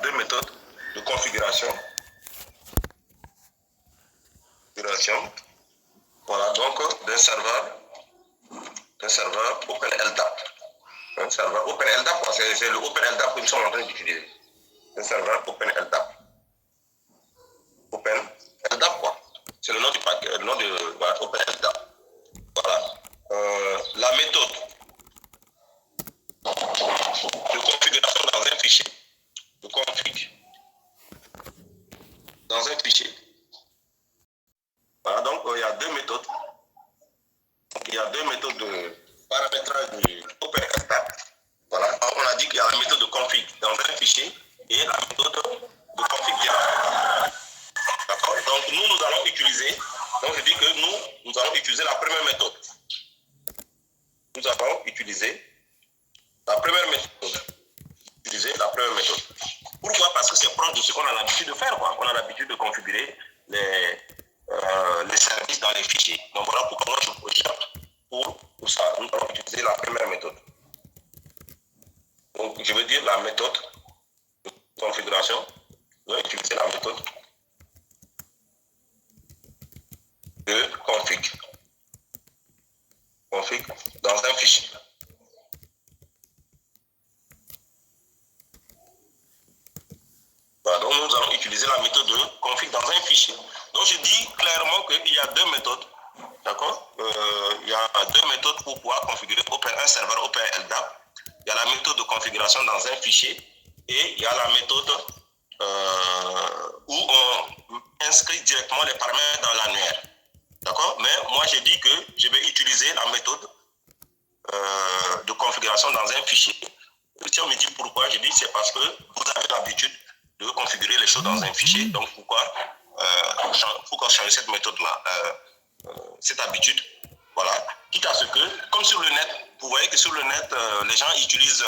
deux méthodes de configuration. Voilà, donc d'un serveur OpenLDAP. Un serveur OpenLDAP, c'est le OpenLDAP que nous sommes en train d'utiliser. Un serveur OpenLDAP. OpenLDAP, quoi. C'est le nom du paquet, le nom de voilà, OpenLDAP. Voilà. La méthode de configuration dans un fichier. De config. Dans un fichier. Voilà, donc il y a deux méthodes. Il y a deux méthodes de paramétrage du OpenLDAP. Voilà, on a dit qu'il y a la méthode de config dans un fichier et la méthode de config direct. D'accord? Donc nous allons utiliser, donc je dis que nous allons utiliser la première méthode. Nous allons utiliser la première méthode. Pourquoi? Parce que c'est proche de ce qu'on a l'habitude de faire, quoi. On a l'habitude de configurer les services dans les fichiers. Donc voilà pourquoi moi je recherche pour ça. Nous allons utiliser la première méthode. Donc je veux dire la méthode de configuration. Nous allons utiliser la méthode de config. Config dans un fichier. Voilà, donc nous allons utiliser la méthode de config dans un fichier. Donc je dis clairement qu'il y a deux méthodes. D'accord? Il y a deux méthodes pour pouvoir configurer un serveur OpenLDAP. Il y a la méthode de configuration dans un fichier et il y a la méthode où on inscrit directement les paramètres dans l'annuaire. D'accord? Mais moi j'ai dit que je vais utiliser la méthode de configuration dans un fichier. Si on me dit pourquoi, je dis c'est parce que vous avez l'habitude de configurer les choses dans un fichier. Donc pourquoi changer cette méthode-là, cette habitude? Voilà. Quitte à ce que, comme sur le net, vous voyez que sur le net, les gens utilisent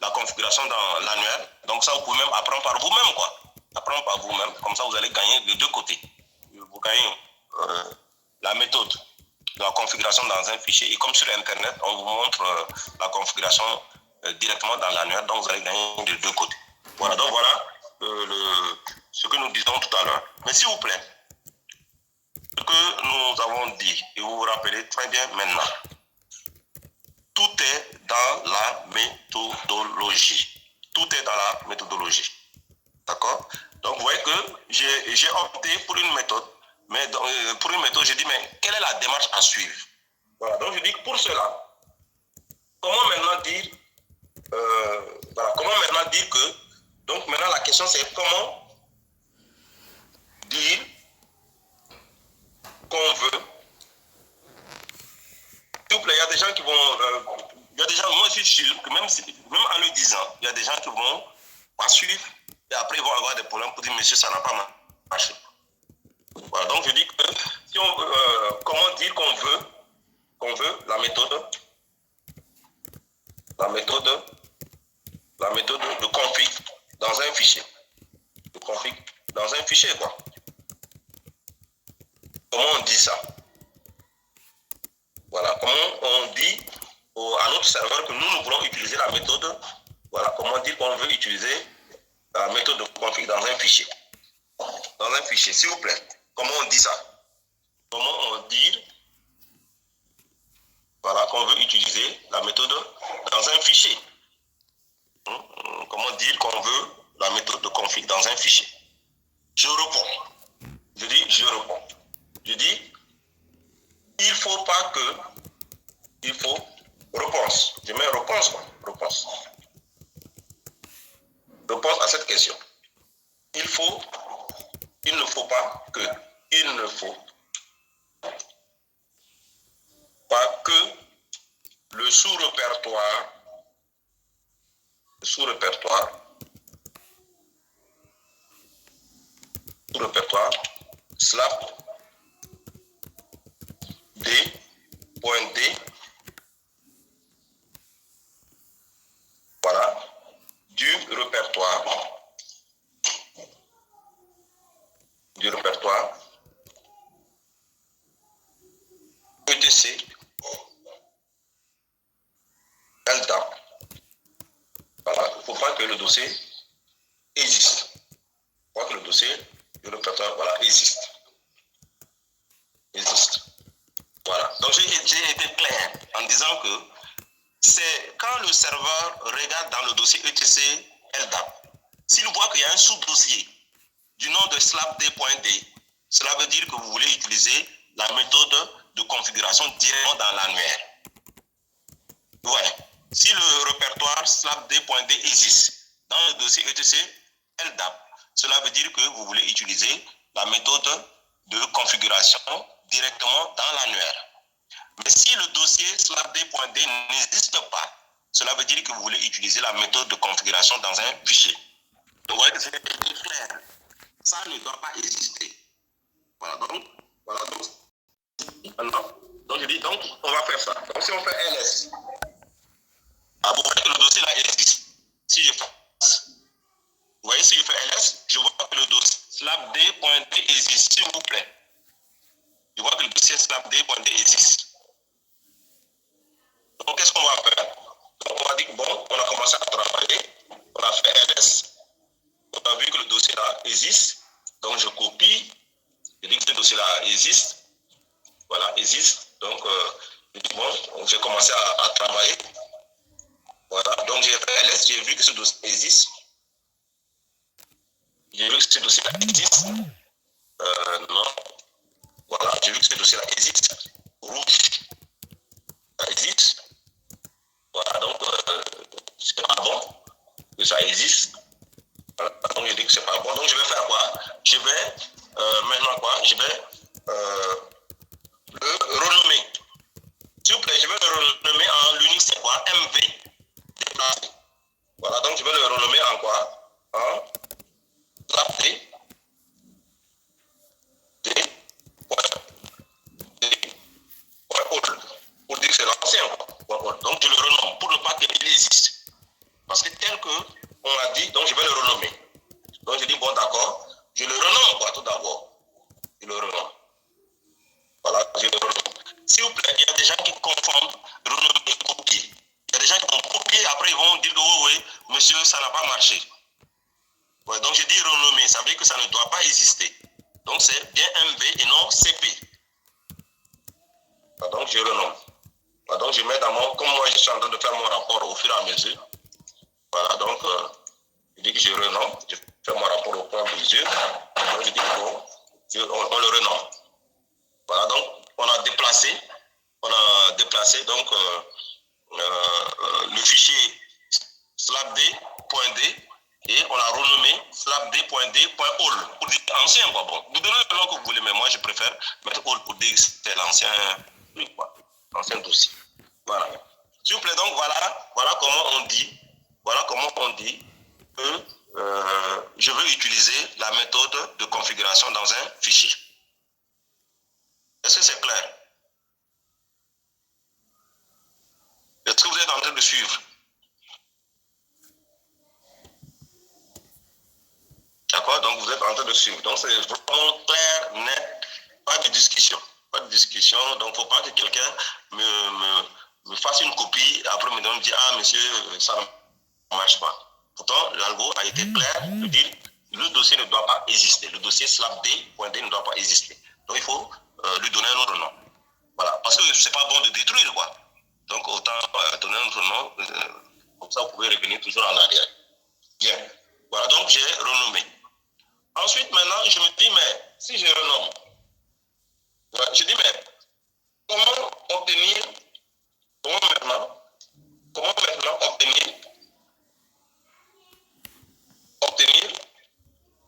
la configuration dans l'annuaire. Donc ça, vous pouvez même apprendre par vous-même, quoi. Apprendre par vous-même. Comme ça, vous allez gagner de deux côtés. Vous gagnez la méthode de la configuration dans un fichier. Et comme sur Internet, on vous montre la configuration directement dans l'annuaire. Donc vous allez gagner de deux côtés. Voilà. Donc voilà ce que nous disons tout à l'heure. Mais s'il vous plaît, ce que nous avons dit, et vous vous rappelez très bien maintenant, tout est dans la méthodologie. Tout est dans la méthodologie. D'accord? Donc, vous voyez que j'ai opté pour une méthode, mais pour une méthode, j'ai dit, mais quelle est la démarche à suivre? Voilà, donc je dis que pour cela, comment maintenant dire, que, donc maintenant la question c'est comment dire qu'on veut. S'il vous plaît, il y a des gens qui vont, il y a des gens, moi je suis sûr que même en le disant, il y a des gens qui vont pas suivre et après ils vont avoir des problèmes pour dire monsieur ça n'a pas marché. Voilà, donc je dis que si on veut, comment dire qu'on veut la méthode de config dans un fichier. De config dans un fichier, quoi. Comment on dit ça? Voilà, comment on dit à notre serveur que nous voulons utiliser la méthode, voilà, comment dire qu'on veut utiliser la méthode de config dans un fichier. Dans un fichier, s'il vous plaît. Comment on dit ça? Comment on dit, voilà, qu'on veut utiliser la méthode dans un fichier. Comment dire qu'on veut la méthode de config dans un fichier? Je réponds. Je dis, je réponds. Je dis, il faut pas que, il faut, réponse. Je mets réponse, quoi. Réponse. Réponse à cette question. Il ne faut pas que, il ne faut pas que le sous-répertoire slap d.d, voilà, du répertoire etc LDAP. Voilà, il ne faut pas que le dossier existe. dossier du répertoire, voilà, existe. Voilà. Donc j'ai été clair en disant que c'est quand le serveur regarde dans le dossier etc LDAP, s'il voit qu'il y a un sous-dossier du nom de slapd.d, cela veut dire que vous voulez utiliser la méthode de configuration directement dans l'annuaire. Voilà. Si le répertoire slapd.d existe dans le dossier etc LDAP, cela veut dire que vous voulez utiliser la méthode de configuration directement dans l'annuaire. Mais si le dossier slapd.d n'existe pas, cela veut dire que vous voulez utiliser la méthode de configuration dans un fichier. Donc, vous voyez que c'est clair. Ça ne doit pas exister. Voilà, donc, donc je dis, donc, on va faire ça. Donc, si on fait ls, vous voyez que le dossier là existe. Si je fais, vous voyez, si je fais ls, je vois que le dossier slapd.d existe, s'il vous plaît. Je vois que le dossier slapd.d existe. Donc, qu'est-ce qu'on va faire? Donc, on va dire que bon, on a commencé à travailler, on a fait ls, on a vu que le dossier là existe, donc je copie, je dis que ce dossier là existe, voilà, existe, donc je dis bon, j'ai commencé à travailler, voilà, donc j'ai fait ls, j'ai vu que ce dossier existe, j'ai vu que ce dossier là existe, non, voilà, j'ai vu que ce dossier là existe, rouge, ça existe. Voilà, donc c'est pas bon que ça existe. Voilà, donc je dis que c'est pas bon. Donc je vais faire quoi? Je vais maintenant quoi? Je vais le renommer. S'il vous plaît, je vais le renommer en l'unique, c'est quoi? MV. Déplacé. Voilà, donc je vais le renommer en quoi? En slapd. Pour dire que c'est l'ancien. Donc je le renomme pour ne pas qu'il existe. Parce que tel que on a dit, donc je vais le renommer. Donc je dis bon d'accord, je le renomme quoi tout d'abord. Je le renomme. Voilà, je le renomme. S'il vous plaît, il y a des gens qui confondent renommer et copier. Il y a des gens qui vont copier, après ils vont dire oh, oui, monsieur, ça n'a pas marché. Ouais, donc je dis renommer, ça veut dire que ça ne doit pas exister. Donc c'est bien MV et non CP. Donc je renomme. Donc je mets dans mon, comme moi je suis en train de faire mon rapport au fur et à mesure. Voilà, donc je dis que je renomme, je fais mon rapport au point de mesure. Donc je dis bon, on le renomme. Voilà, donc on a déplacé donc le fichier slapd.d et on l'a renommé slapd.d.all pour dire ancien quoi. Bon, vous donnez le nom que vous voulez, mais moi je préfère mettre all pour dire que c'est l'ancien truc quoi, l'ancien dossier. Voilà. S'il vous plaît, donc voilà comment on dit que je veux utiliser la méthode de configuration dans un fichier. Est-ce que c'est clair? Est-ce que vous êtes en train de suivre? D'accord? Donc vous êtes en train de suivre. Donc c'est vraiment clair, net, pas de discussion. Pas de discussion. Donc il ne faut pas que quelqu'un me fasse une copie, après me donne, dire ah monsieur, ça ne marche pas. Pourtant, l'algo a été clair de dire le dossier ne doit pas exister. Le dossier slapd.d ne doit pas exister. Donc il faut lui donner un autre nom. Voilà. Parce que c'est pas bon de détruire quoi. Donc autant donner un autre nom, comme ça vous pouvez revenir toujours en arrière. Bien. Voilà, donc j'ai renommé. Ensuite, maintenant, je me dis, mais si je renomme, je dis, mais comment maintenant obtenir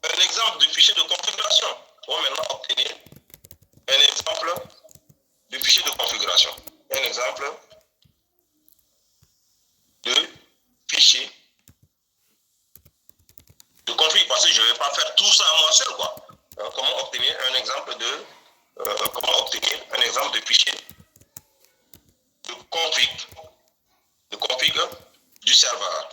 un exemple de fichier de configuration? Comment maintenant obtenir un exemple de fichier de configuration? Un exemple de fichier de config, parce que je ne vais pas faire tout ça moi seul, quoi. Comment obtenir un exemple de fichier de config du serveur.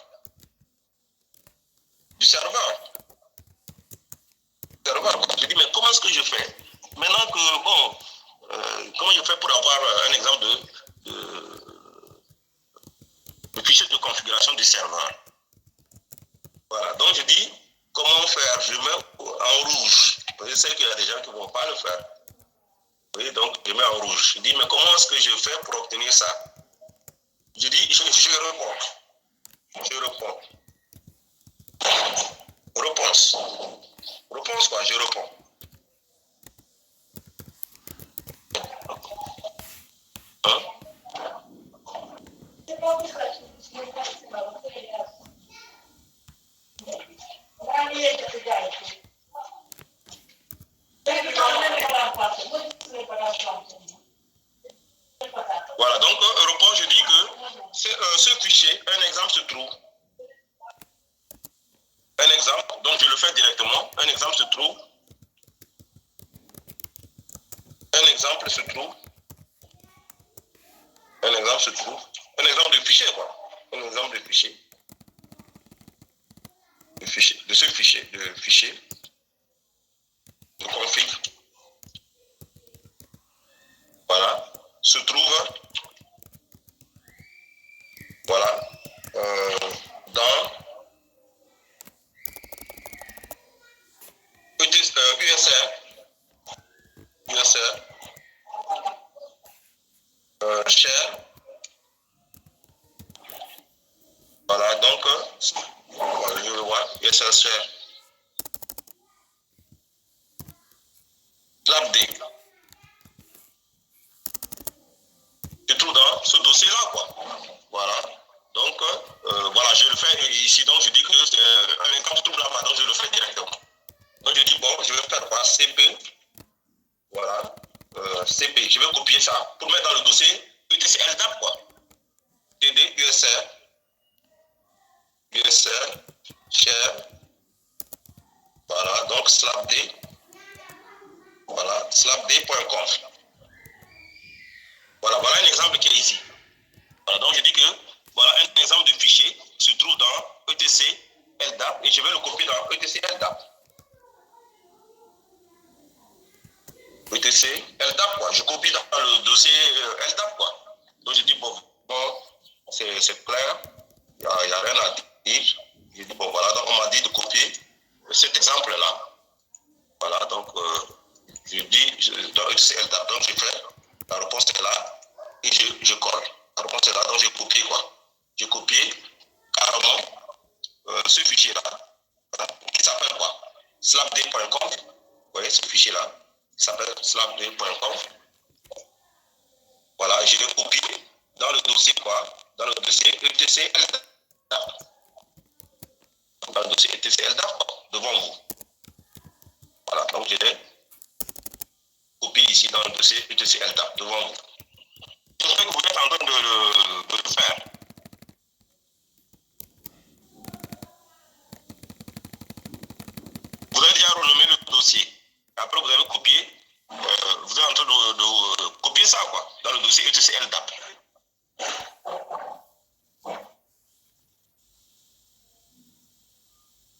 Je dis, mais comment est-ce que je fais? Maintenant que, bon, comment je fais pour avoir un exemple de fichier de configuration du serveur? Voilà, donc je dis, comment faire? Je mets en sais qu'il y a des gens qui ne vont pas le faire. Oui, donc je mets en rouge. Je dis, mais comment est-ce que je fais pour obtenir ça? Je dis, je réponds. Je réponds. Réponse. Réponse quoi, je réponds. Hein? Voilà, donc réponse, je dis que ce fichier, un exemple se trouve. Un exemple, donc je le fais directement. Un exemple se trouve. Un exemple se trouve. Un exemple se trouve. Un exemple de fichier, quoi. Un exemple de fichier. De ce fichier, de config. Voilà. Se trouve. Voilà. Dans USR, share. Voilà, donc, je le vois, USR share. Slapd. Je trouve dans ce dossier-là, quoi. Voilà. Donc, voilà, je le fais ici. Donc, je dis que quand je trouve là-bas, donc je le fais directement. Donc, je dis, bon, je vais faire quoi? CP. Voilà. CP. Je vais copier ça pour mettre dans le dossier ETC LDAP, quoi. TD, USR, share. Voilà. Donc, slapd. Voilà. Slapd.conf. Voilà. Voilà un exemple qui est ici. Voilà. Donc, je dis que voilà un exemple de fichier se trouve dans ETC LDAP et je vais le copier dans ETC LDAP. ETC LDAP, quoi. Je copie dans le dossier LDAP, quoi. Donc, je dis, bon c'est clair, il n'y a rien à dire. Je dis, bon, voilà, donc on m'a dit de copier cet exemple-là. Voilà, donc, je dis, dans ETC LDAP, donc je fais, la réponse est là, et je colle. La réponse est là, donc j'ai copié, quoi. J'ai copié carrément ce fichier-là, hein, qui s'appelle quoi? Slapd.conf. Vous voyez ce fichier-là? Qui s'appelle slapd.conf. Voilà, je l'ai copié dans le dossier quoi? Dans le dossier ETC LDAP. Dans le dossier ETC LDAP, devant vous. Voilà, donc je l'ai copié ici dans le dossier ETC LDAP, devant vous. J'espère que vous êtes en train de le faire. Vous avez déjà renommé le dossier. Après, vous avez copié. Vous êtes en train de copier ça, quoi, dans le dossier ETC LDAP.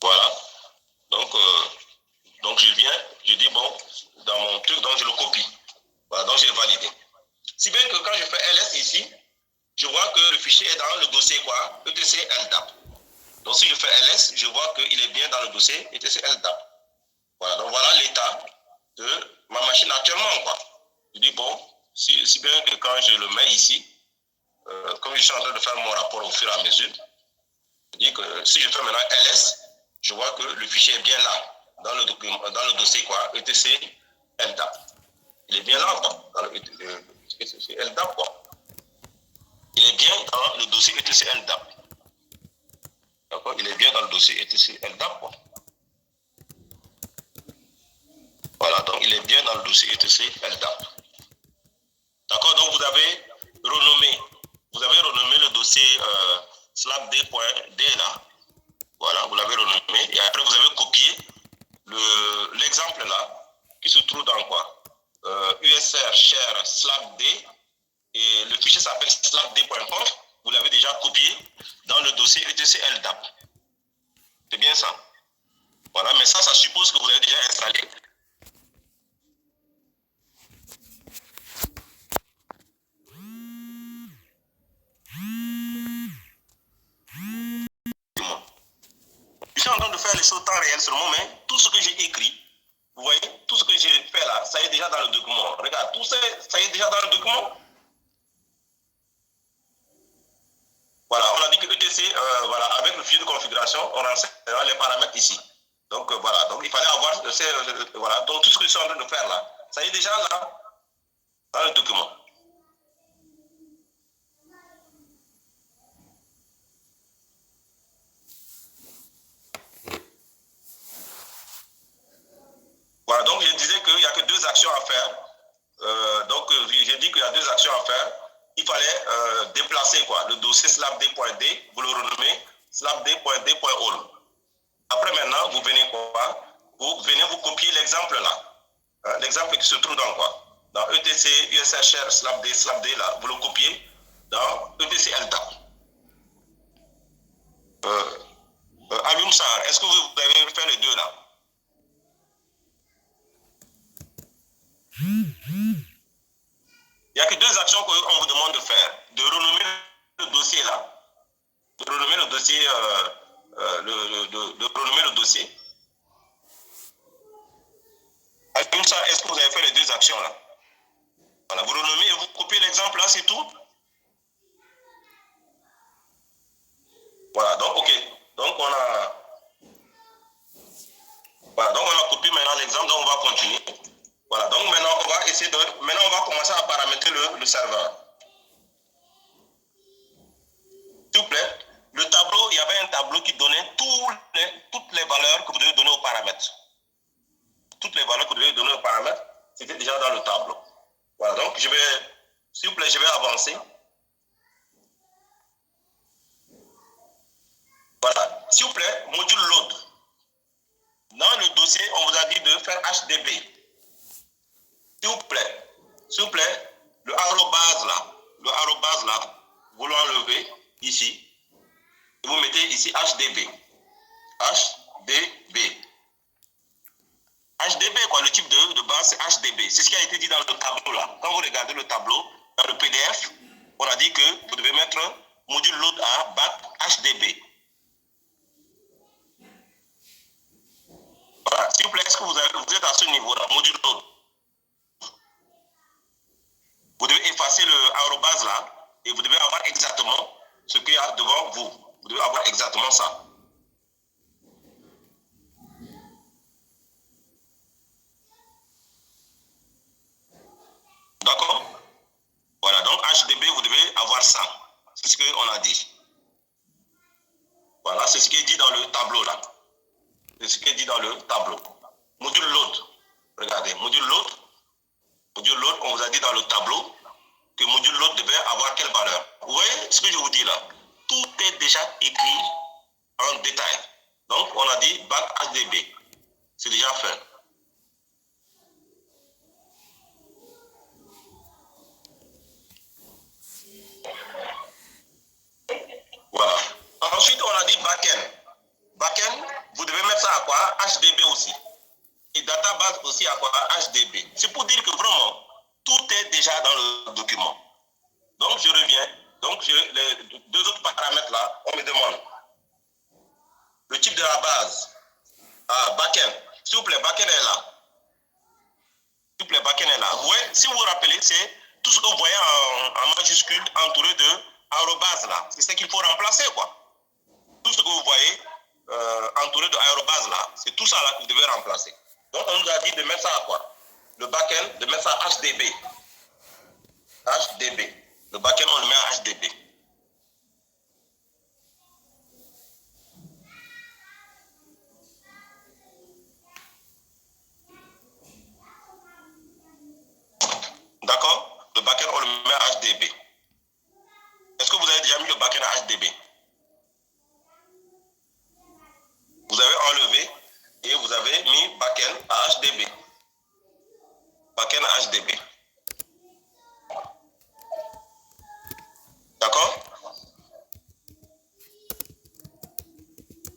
Voilà. Donc je dis, bon, dans mon truc, donc je le copie. Voilà, donc j'ai validé. Si bien que quand je fais ls ici, je vois que le fichier est dans le dossier quoi? ETC LDAP. Donc si je fais ls, je vois qu'il est bien dans le dossier ETC LDAP. Voilà, donc voilà l'état de ma machine actuellement, quoi. Je dis, bon, si bien que quand je le mets ici, comme je suis en train de faire mon rapport au fur et à mesure, je dis que si je fais maintenant ls, je vois que le fichier est bien là, dans le dossier quoi, ETC LDAP. Il est bien là, quoi, dans le ETC LDAP, quoi. Il est bien dans le dossier ETC LDAP. D'accord? Il est bien dans le dossier ETC LDAP, quoi. Voilà, donc il est bien dans le dossier ETC LDAP. D'accord, donc vous avez renommé le dossier slapd.d là. Voilà, vous l'avez renommé. Et après, vous avez copié l'exemple là, qui se trouve dans quoi? USR share slapd. Et le fichier s'appelle slapd.conf. Vous l'avez déjà copié dans le dossier ETC LDAP. C'est bien ça. Voilà, mais ça suppose que vous avez déjà installé. Je suis en train de faire les choses en temps réel seulement, mais tout ce que j'ai écrit, Vous voyez, tout ce que j'ai fait là, ça y est déjà dans le document. Regarde, tout ça, ça y est déjà dans le document. Voilà, on a dit que ETC, voilà, avec le fichier de configuration, on renseignera les paramètres ici. Donc voilà, donc il fallait avoir, voilà, donc tout ce que je suis en train de faire là, ça y est déjà là, dans le document. Voilà, donc je disais qu'il n'y a que 2 actions à faire. Donc j'ai dit qu'il y a 2 actions à faire. Il fallait déplacer quoi, le dossier slabd.d, vous le renommez slabd.d.all. Après maintenant, vous venez quoi? Vous venez vous copier l'exemple là. Hein, l'exemple qui se trouve dans quoi? Dans ETC, USHR, slabd là, vous le copiez dans ETC LDAP. Alioum Sarr, est-ce que vous avez fait les 2 là? Il n'y a que 2 actions qu'on vous demande de faire. De renommer le dossier là. De renommer le dossier. De renommer le dossier. Comme ça, est-ce que vous avez fait les 2 actions là? Voilà, vous renommez et vous copiez l'exemple là, c'est tout. Voilà, donc ok. Donc on a. Voilà, donc on a copié maintenant l'exemple, donc on va continuer. Voilà, donc maintenant on va essayer de. Maintenant on va commencer à paramétrer le serveur. S'il vous plaît, le tableau, il y avait un tableau qui donnait toutes les valeurs que vous devez donner aux paramètres. Toutes les valeurs que vous devez donner aux paramètres, c'était déjà dans le tableau. Voilà, donc je vais, s'il vous plaît, je vais avancer. Voilà, s'il vous plaît, module load. Dans le dossier, on vous a dit de faire HDB. S'il vous plaît, le arrobase là, vous l'enlevez ici. Et vous mettez ici HDB. HDB. HDB, quoi, le type de base, c'est HDB. C'est ce qui a été dit dans le tableau là. Quand vous regardez le tableau, dans le PDF, on a dit que vous devez mettre module load à back HDB. Voilà. S'il vous plaît, est-ce que vous êtes à ce niveau-là, module load? Vous devez effacer le arrobase là et vous devez avoir exactement ce qu'il y a devant vous. Vous devez avoir exactement ça. D'accord? Voilà, donc HDB, vous devez avoir ça. C'est ce qu'on a dit. Voilà, c'est ce qui est dit dans le tableau là. C'est ce qui est dit dans le tableau. Module load. Regardez, module load. Module load, on vous a dit dans le tableau que module load devait avoir quelle valeur. Vous voyez ce que je vous dis là? Tout est déjà écrit en détail. Donc, on a dit back HDB. C'est déjà fait. Voilà. Ensuite, on a dit backend. Backend, vous devez mettre ça à quoi? HDB aussi. Et database aussi à quoi? HDB. C'est pour dire que vraiment, tout est déjà dans le document. Donc, je reviens. Donc, les 2 autres paramètres là, on me demande le type de la base. Ah, backend. S'il vous plaît, backend est là. S'il vous plaît, backend est là. Vous voyez, si vous vous rappelez, c'est tout ce que vous voyez en majuscule entouré de arrobase là. C'est ce qu'il faut remplacer, quoi. Tout ce que vous voyez entouré de arrobase là, c'est tout ça là que vous devez remplacer. Donc, on nous a dit de mettre ça à quoi? Le backend, de mettre ça à HDB. HDB. Le backend, on le met à HDB. D'accord? Le backend, on le met à HDB. Est-ce que vous avez déjà mis le backend à HDB? Vous avez enlevé et vous avez mis backend à HDB. Backend à HDB. D'accord?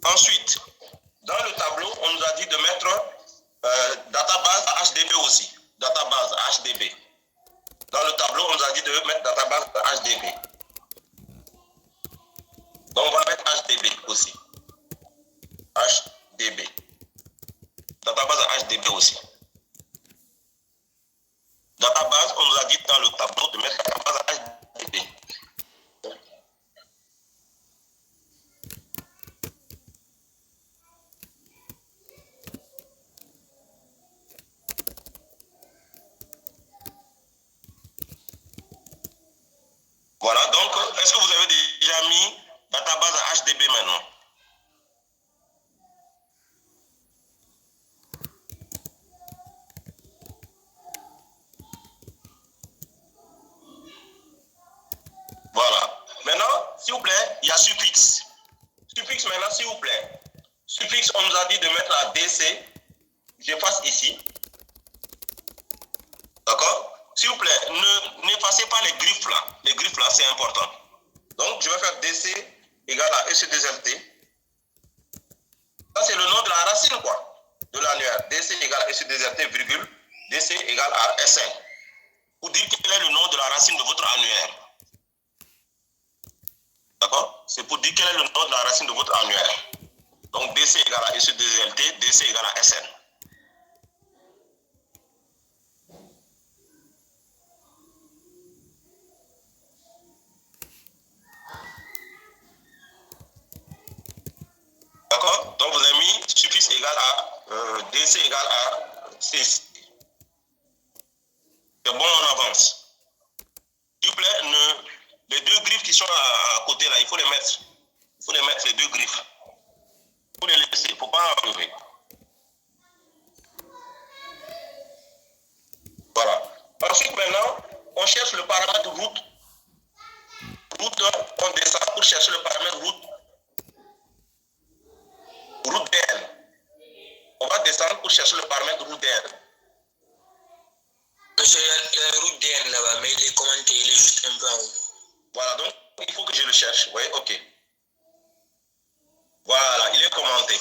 Ensuite, dans le tableau, on nous a dit de mettre database à HDB aussi. Database à HDB. Dans le tableau, on nous a dit de mettre database à HDB. Donc, on va mettre HDB aussi. HDB. Database à HDB. fonctionnalité aussi. Database, on nous a dit dans le tableau de mettre database HDB. Voilà, donc, est-ce que vous avez déjà mis database HDB maintenant? Voilà. Maintenant, s'il vous plaît, il y a suffixe. Suffixe maintenant, s'il vous plaît. Suffixe, on nous a dit de mettre la DC. J'efface ici. D'accord? S'il vous plaît, n'effacez pas les griffes là. Les griffes là, c'est important. Donc, je vais faire DC égale à EC2LT. Ça, c'est le nom de la racine, quoi, de l'annuaire. DC égale à EC2LT, virgule, DC égale à SN. Pour dire quel est le nom de la racine de votre annuaire. D'accord? C'est pour dire quel est le nom de la racine de votre annuaire. Donc, DC égale à EC2LT, DC égale à SN. D'accord? Donc, vous avez mis suffixe égal à DC égale à 6. C'est bon, on avance. S'il vous plaît, les deux griffes qui sont à côté là, il faut les mettre. Il faut les mettre, les deux griffes. Il faut les laisser, il ne faut pas enlever. Voilà. Ensuite, maintenant, on cherche le paramètre route. Route, on descend pour chercher le paramètre route. Route DN. On va descendre pour chercher le paramètre route DN. Monsieur, il y a la route DN là-bas, mais il est commenté, il est juste un peu en haut. Voilà, donc il faut que je le cherche. Oui, ok. Voilà, il est commenté.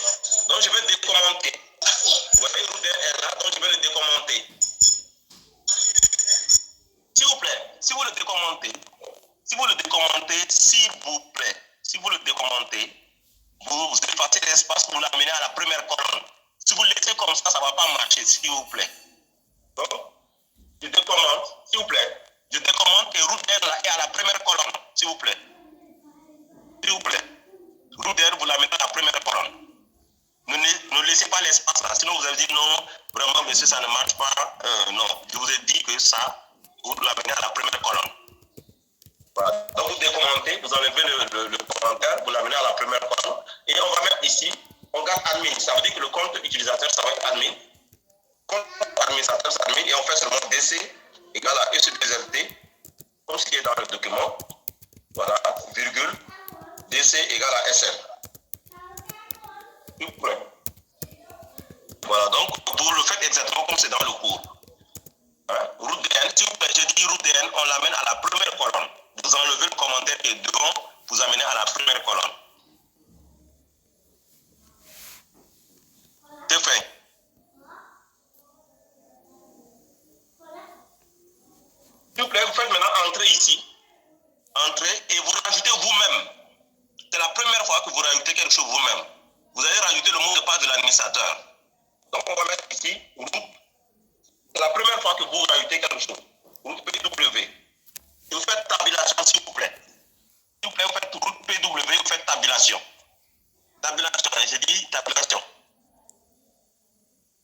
Donc je vais décommenter. Vous voyez, route DN est là, donc je vais le décommenter. S'il vous plaît, si vous le décommentez, s'il vous plaît, si vous le décommentez, vous effacez l'espace pour l'amener à la première colonne. Si vous le laissez comme ça ne va pas marcher, s'il vous plaît. Donc, je décommente, s'il vous plaît. Je décommente et route d'air là est à la première colonne, s'il vous plaît. S'il vous plaît. Route d'air, vous la mettez à la première colonne. Ne laissez pas l'espace là, sinon vous avez dit non, vraiment monsieur, ça ne marche pas. Non, je vous ai dit que ça, vous la mettez à la première colonne. Voilà. Donc vous décommentez, vous enlevez le commentaire, vous l'amenez à la première colonne. Et on va mettre ici, on garde admin. Ça veut dire que le compte utilisateur, ça va être admin. Compte administrateur, c'est admin. Et on fait seulement DC égale à EC2LT, comme ce qui est dans le document. Voilà, virgule, DC égale à SN. Tout prêt. Voilà, donc vous le faites exactement comme c'est dans le cours. Hein? Route DN, si vous plaît, je dis route DN, on l'amène à la première colonne. Vous enlevez le commentaire qui est devant, vous amenez à la première colonne. C'est fait. S'il vous plaît, vous faites maintenant entrer ici. Entrez et vous rajoutez vous-même. C'est la première fois que vous rajoutez quelque chose vous-même. Vous allez rajouter le mot de passe de l'administrateur. Donc on va mettre ici route. C'est la première fois que vous rajoutez quelque chose. Route PW. Et vous faites tabulation, s'il vous plaît. S'il vous plaît, vous faites route PW, vous faites tabulation. Tabulation, j'ai dit tabulation.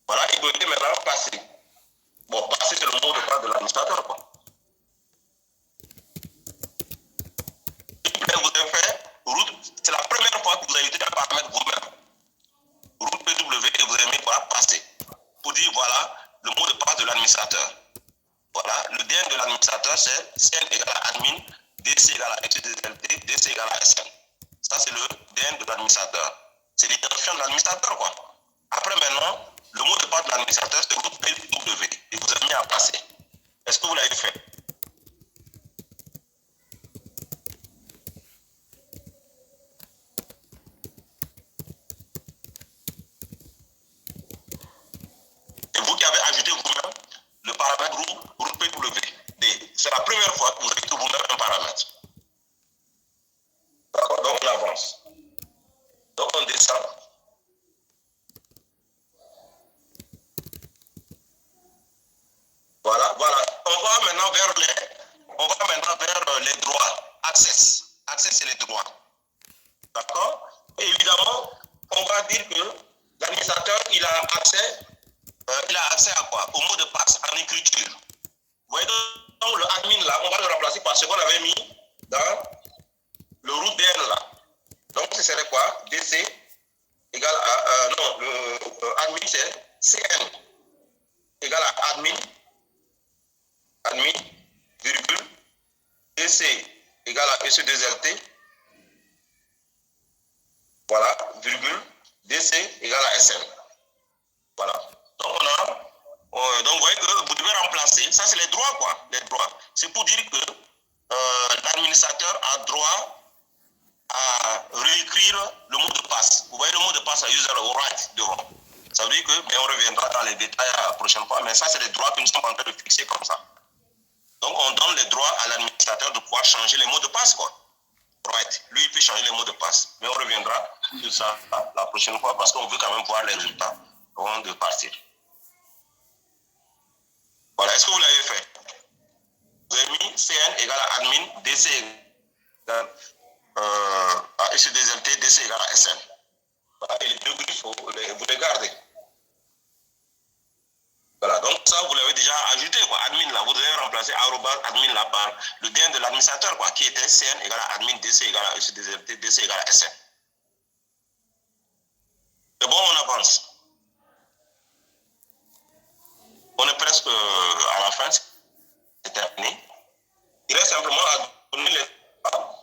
Voilà, il doit maintenant passer. Bon, passer, c'est le mot de passe de l'administrateur, quoi. Vous avez fait route, c'est la première fois que vous ajoutez un paramètre vous-même. Route PW et vous avez mis quoi? Passer. Pour dire voilà le mot de passe de l'administrateur. Voilà, le DN de l'administrateur c'est CN égale à admin, DC égale à EC2LT, DC égale à SN. Ça c'est le DN de l'administrateur. C'est l'identifiant de l'administrateur quoi. Après maintenant, le mot de passe de l'administrateur c'est route PW et vous avez mis à passer. Est-ce que vous l'avez fait? C'est vous qui avez ajouté vous-même le paramètre route PW. C'est la première fois que vous ajoutez vous-même un paramètre. D'accord, donc on avance. Donc on descend. on va maintenant vers les droits. Access. Access, c'est les droits. D'accord? Et évidemment, on va dire que l'administrateur, il a accès à quoi? Au mot de passe en écriture. Vous voyez, donc le admin là, on va le remplacer par ce qu'on avait mis dans le root DN là. Donc, ce serait quoi? DC égale à, le admin c'est CN égale à admin, virgule, DC égale à EC2LT, voilà, virgule, DC égale à SN. Voilà. Donc, donc, vous voyez que vous devez remplacer, ça c'est les droits quoi, les droits. C'est pour dire que l'administrateur a droit à réécrire le mot de passe. Vous voyez le mot de passe à user right devant. Ça veut dire que, mais on reviendra dans les détails la prochaine fois, mais ça c'est les droits que nous sommes en train de fixer comme ça. Donc on donne les droits à l'administrateur de pouvoir changer les mots de passe quoi. Right. Lui il peut changer les mots de passe, mais on reviendra sur ça la prochaine fois parce qu'on veut quand même voir les résultats avant de partir. Voilà, est-ce que vous l'avez fait? Vous avez mis CN égale à admin, DC égale à EC2LT, DC égale à SN. Voilà, et les deux griffes, vous les gardez. Voilà, donc ça, vous l'avez déjà ajouté, quoi. Admin là, vous devez remplacer admin là par le DN de l'administrateur, quoi, qui était CN égale à admin, DC égale à EC2LT, DC égale à SN. C'est bon, on avance. On est presque à la fin, c'est terminé. Il reste simplement à donner les droits.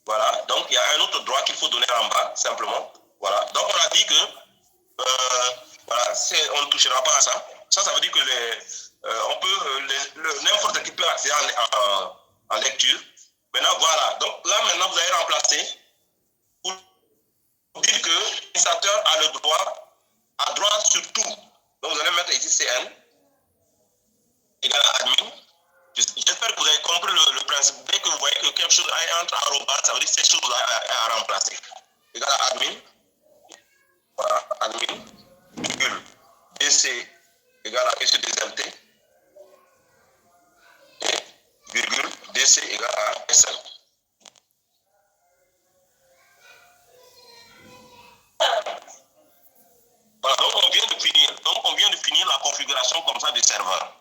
Voilà, donc il y a un autre droit qu'il faut donner en bas, simplement. Voilà, donc on a dit que voilà, on ne touchera pas à ça. Ça veut dire que on peut, n'importe qui peut accéder en lecture. Maintenant, voilà, donc là maintenant vous allez remplacer pour dire que l'utilisateur a le droit sur tout. Donc vous allez mettre ici CN égale à admin. J'espère que vous avez compris le principe. Dès que vous voyez que quelque chose entre arrobas, ça veut dire que cette chose-là à remplacer. Égal à admin. Voilà, admin, virgule, DC égale à EC2LT, et virgule, DC égale à SN. Voilà, donc on vient de finir la configuration comme ça du serveur.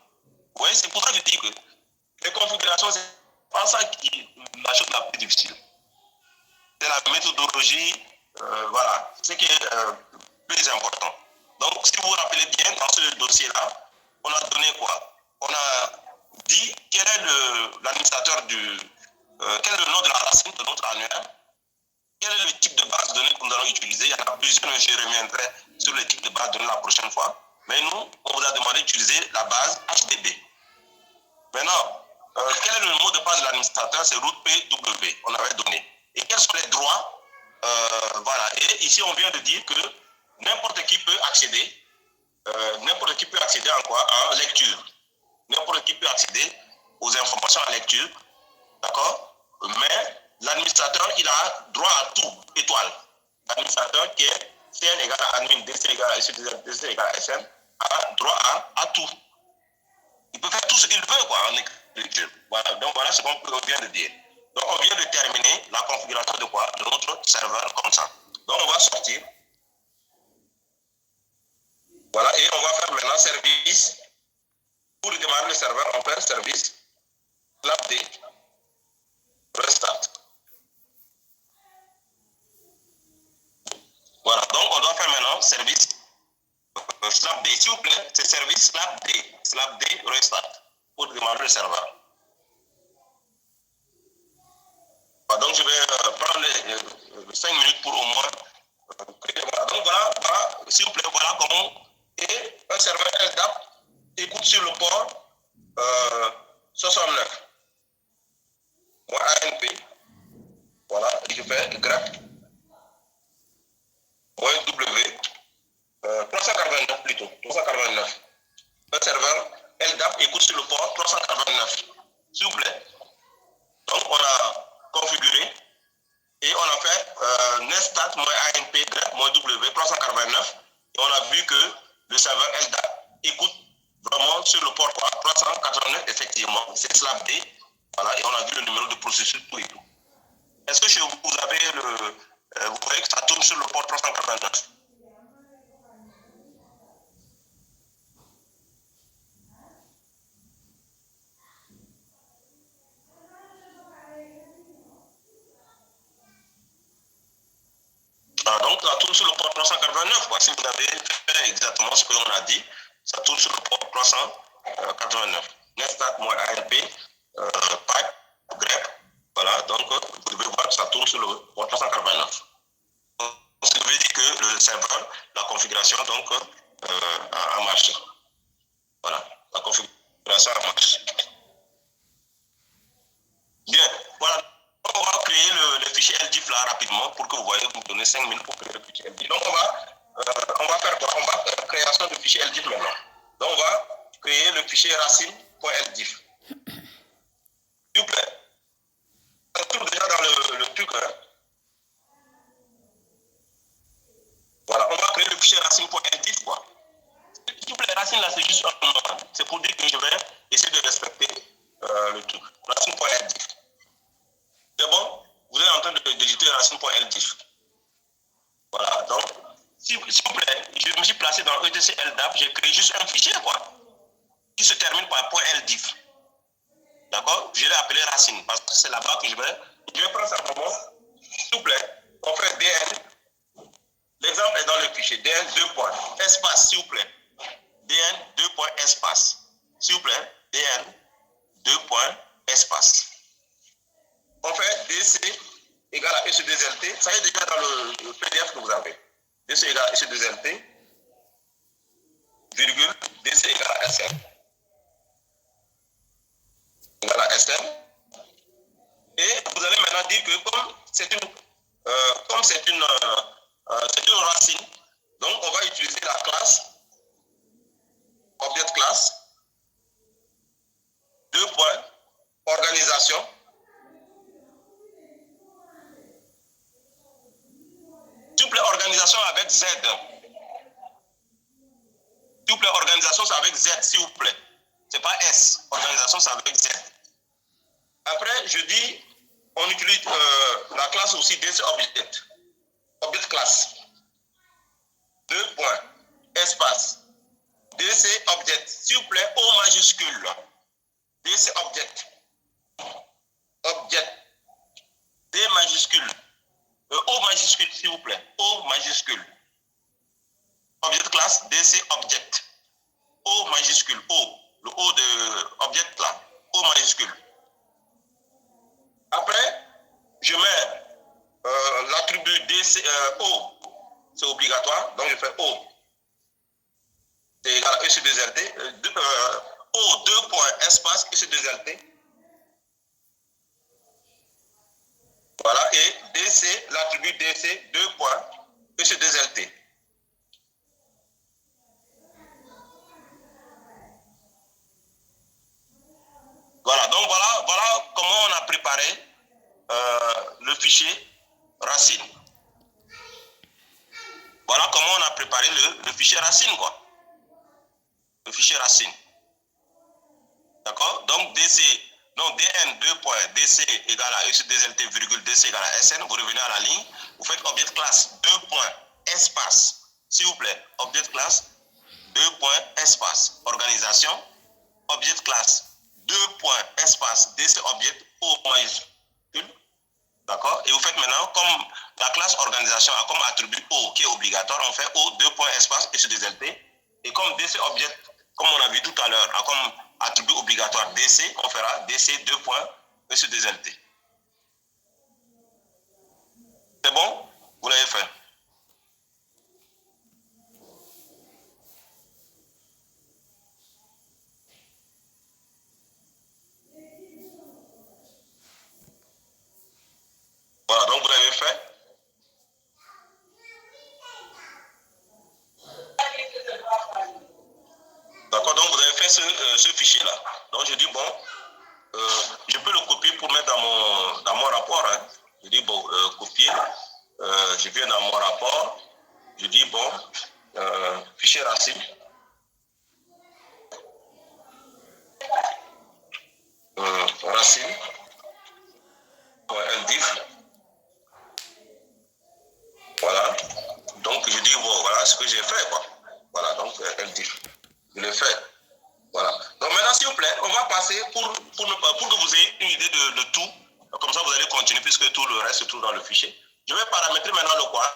Vous voyez, c'est pour ça que je dis que les configurations, c'est pas ça qui est la chose la plus difficile. C'est la méthodologie, voilà, ce qui est plus important. Donc, si vous vous rappelez bien, dans ce dossier-là, on a donné quoi? On a dit quel est l'administrateur quel est le nom de la racine de notre annuaire, quel est le type de base de données que nous allons utiliser. Il y en a plusieurs, mais je reviendrai sur le type de base de données la prochaine fois. Mais nous, on vous a demandé d'utiliser la base HDB. Maintenant, quel est le mot de passe de l'administrateur? C'est root PW, on avait donné. Et quels sont les droits? Voilà. Et ici, on vient de dire que n'importe qui peut accéder. N'importe qui peut accéder en quoi? En lecture. N'importe qui peut accéder aux informations en lecture. D'accord? Mais l'administrateur, il a droit à tout, étoile. L'administrateur qui est CN égale à admin, DC égale à DC égale à SN, a droit à tout. Il peut faire tout ce qu'il veut quoi, en écriture. Voilà. Donc voilà ce qu'on vient de dire. Donc on vient de terminer la configuration de quoi? De notre serveur comme ça. Donc on va sortir. Voilà, et on va faire maintenant service. Pour démarrer le serveur, on fait service slapd restart. Voilà, donc on doit faire maintenant service slapd. S'il vous plaît, c'est service slapd restart pour démarrer le serveur. Voilà, donc je vais prendre les 5 minutes pour au moins créer. Voilà, donc voilà, s'il vous plaît, voilà comment. Et un serveur LDAP écoute sur le port 69. Moi, ANP. Voilà, et je fais grep. Moins W. 349 plutôt. 349. Un serveur LDAP écoute sur le port 349. S'il vous plaît. Donc, on a configuré et on a fait nestat -ANP grep -W 349 et on a vu que le serveur LDAP écoute vraiment sur le port 389 effectivement. c'est slab D. Voilà, et on a vu le numéro de processus, tout et tout. Est-ce que chez vous, vous avez vous voyez que ça tourne sur le port 389? Donc, ça tourne sur le port 389. Quoi. Si vous avez fait exactement ce qu'on a dit, ça tourne sur le port 389. Nestat, moi, ALP, pipe, grep. Voilà, donc vous devez voir que ça tourne sur le port 389. Donc, ça veut dire que le serveur, la configuration, donc, a marché. Voilà, la configuration a marché. Bien, voilà. On va créer le fichier LDIF là rapidement pour que vous voyez, vous me donnez 5 minutes pour créer le fichier LDIF. Donc on va faire quoi? On va faire la création du fichier LDIF maintenant. Donc on va créer le fichier racine.ldif. S'il vous plaît. On se trouve déjà dans le truc. Hein. Voilà, on va créer le fichier racine.ldif quoi. S'il vous plaît, racine là c'est juste un nom. C'est pour dire que je vais essayer de respecter le truc. Racine.ldif. C'est bon? Vous êtes en train de digiter racine.ldif. Voilà, donc, s'il vous plaît, je me suis placé dans ETC LDAP, j'ai créé juste un fichier, quoi, qui se termine par .ldif. D'accord? Je l'ai appelé racine, parce que c'est là-bas que je vais prendre simplement, s'il vous plaît, on fait DN. L'exemple est dans le fichier, DN 2 points, espace, s'il vous plaît. DN 2 points, espace. S'il vous plaît, DN 2 points, espace. On fait DC égale à EC2LT. Ça est déjà dans le PDF que vous avez. DC égale à EC2LT, virgule, DC égale à SM. Égale à SM. Et vous allez maintenant dire que comme c'est une racine, donc on va utiliser la classe, object class, 2 points, organisation. S'il vous plaît, organisation avec Z. S'il vous plaît, organisation c'est avec Z, s'il vous plaît. C'est pas S. Organisation c'est avec Z. Après, je dis, on utilise la classe aussi DC Object. Object class. 2 points. Espace. DC Object. S'il vous plaît, O majuscule. DC Object. Object. D majuscule. O majuscule, s'il vous plaît. O majuscule. Object class, DC Object. O majuscule. O. Le O de Object là. O majuscule. Après, je mets l'attribut DC O. C'est obligatoire. Donc, je fais O. C'est égal à EC2LT. O, 2 points, espace, EC2LT. Voilà, et DC, l'attribut DC, 2 points, EC2LT. Voilà, donc voilà comment on a préparé le fichier racine. Voilà comment on a préparé le fichier racine, quoi. Le fichier racine. D'accord? Donc DC, donc DN 2 points, DC égale à EC2LT, virgule DC égale à SN. Vous revenez à la ligne. Vous faites object class 2 points, espace. S'il vous plaît, object class 2 points, espace. Organisation, object class 2 points, espace, DC object, O majuscule. D'accord? Et vous faites maintenant, comme la classe organisation a comme attribut O qui est obligatoire, on fait O 2 points, espace, EC2LT. Et comme DC object, comme on a vu tout à l'heure, a comme attribut obligatoire DC, on fera DC 2 points, EC2LT. C'est bon? Vous l'avez fait? Voilà, donc vous l'avez fait. D'accord, donc vous avez fait ce fichier-là. Donc je dis, bon, je peux le copier pour mettre dans mon rapport. Hein. Je dis, bon, copier. Je viens dans mon rapport. Je dis, bon, fichier racine. racine, LDIF. Voilà. Donc, je dis, bon, voilà ce que j'ai fait, quoi. Voilà, donc, LDIF. Je le fais. Voilà. Donc, maintenant, s'il vous plaît, on va passer pour que vous ayez une idée de tout. Comme ça, vous allez continuer puisque tout le reste se trouve dans le fichier. Je vais paramétrer maintenant le quoi.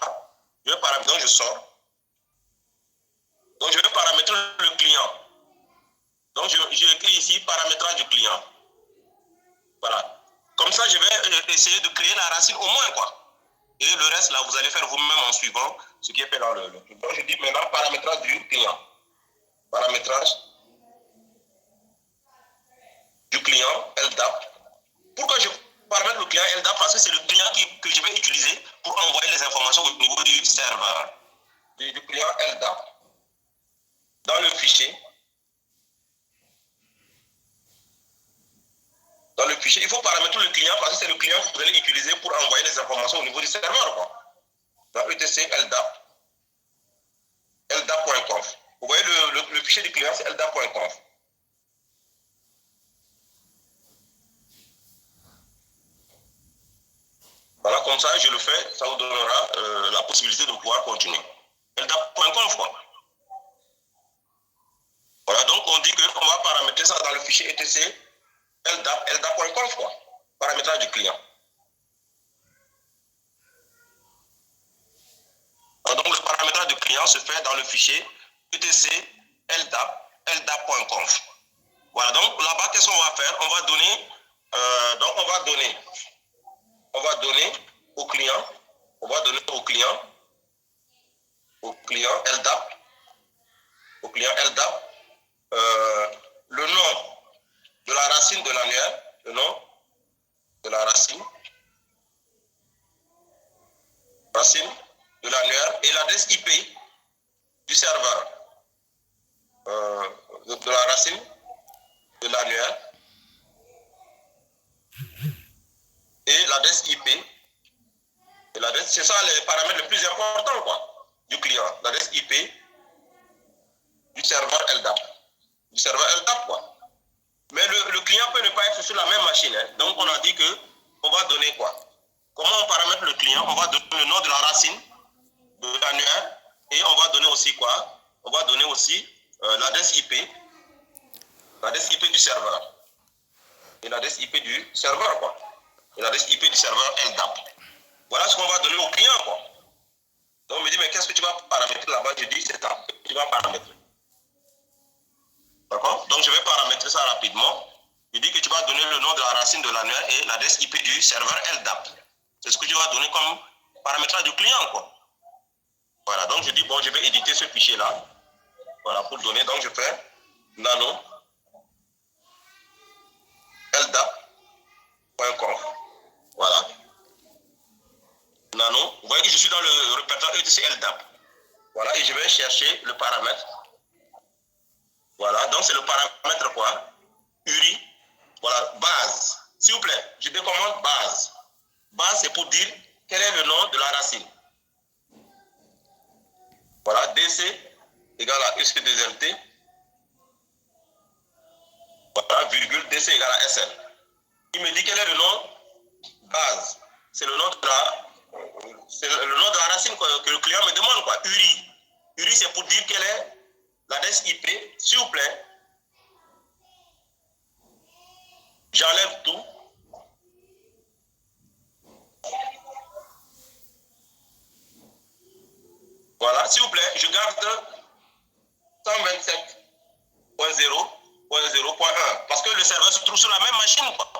Je vais paramétrer, donc je sors. Donc, je vais paramétrer le client. Donc, j'ai écrit ici paramétrage du client. Voilà. Comme ça, je vais essayer de créer la racine au moins, quoi. Et le reste, là, vous allez faire vous-même en suivant ce qui est fait dans le truc. Donc, je dis maintenant paramétrage du client. Paramétrage du client LDAP. Pourquoi je paramètre le client LDAP? Parce que c'est le client que je vais utiliser pour envoyer les informations au niveau du serveur. Du client LDAP. Dans le fichier, il faut paramétrer le client parce que c'est le client que vous allez utiliser pour envoyer les informations au niveau du serveur, quoi. Dans etc LDAP, LDAP.conf. Vous voyez le fichier du client, c'est LDAP.conf. Voilà, comme ça, je le fais, ça vous donnera la possibilité de pouvoir continuer. LDAP.conf, quoi. Voilà, donc on dit qu'on va paramétrer ça dans le fichier etc LDAP.conf, quoi. Paramétrage du client. Donc le paramétrage du client se fait dans le fichier etc LDAP.conf. Voilà, donc là-bas, qu'est-ce qu'on va faire? On va donner, au client, LDAP, le nom de la racine de l'annuaire, le nom de la racine de l'annuaire et l'adresse IP du serveur de la racine de l'annuaire et l'adresse IP. Et l'adresse, c'est ça les paramètres les plus importants, quoi, du client. L'adresse IP du serveur LDAP. Du serveur LDAP, quoi. Mais le client peut ne pas être sur la même machine. Hein. Donc, on a dit qu'on va donner quoi? Comment on paramètre le client? On va donner le nom de la racine de l'annuaire et on va donner aussi quoi? On va donner aussi l'adresse IP du serveur. Et l'adresse IP du serveur, quoi. Et l'adresse IP du serveur LDAP. Voilà ce qu'on va donner au client, quoi. Donc, on me dit, mais qu'est-ce que tu vas paramétrer là-bas? Je dis, c'est ça. Tu vas paramétrer. D'accord? Donc, je vais paramétrer ça rapidement. Je dis que tu vas donner le nom de la racine de l'annuaire et l'adresse IP du serveur LDAP. C'est ce que tu vas donner comme paramétrage du client, quoi. Voilà, donc je dis, bon, je vais éditer ce fichier-là. Voilà, pour donner, donc je fais nano LDAP.conf. Voilà. Nano, vous voyez que je suis dans le répertoire etc LDAP. Voilà, et je vais chercher le paramètre. Voilà, donc c'est le paramètre quoi? URI. Voilà, base. S'il vous plaît, je décommande base. Base, c'est pour dire quel est le nom de la racine. Voilà, DC égale à EC2LT. Voilà, virgule, DC égale à SL. Il me dit quel est le nom base. C'est le nom de la racine que le client me demande, quoi. URI. URI, c'est pour dire quelle est l'adresse IP. S'il vous plaît, j'enlève tout. Voilà, s'il vous plaît, je garde 127.0.0.1 parce que le serveur se trouve sur la même machine, quoi.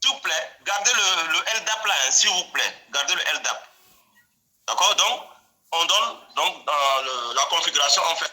S'il vous plaît, gardez le LDAP là, hein, s'il vous plaît. Gardez le LDAP. D'accord? Donc, on donne, donc, dans la configuration, on fait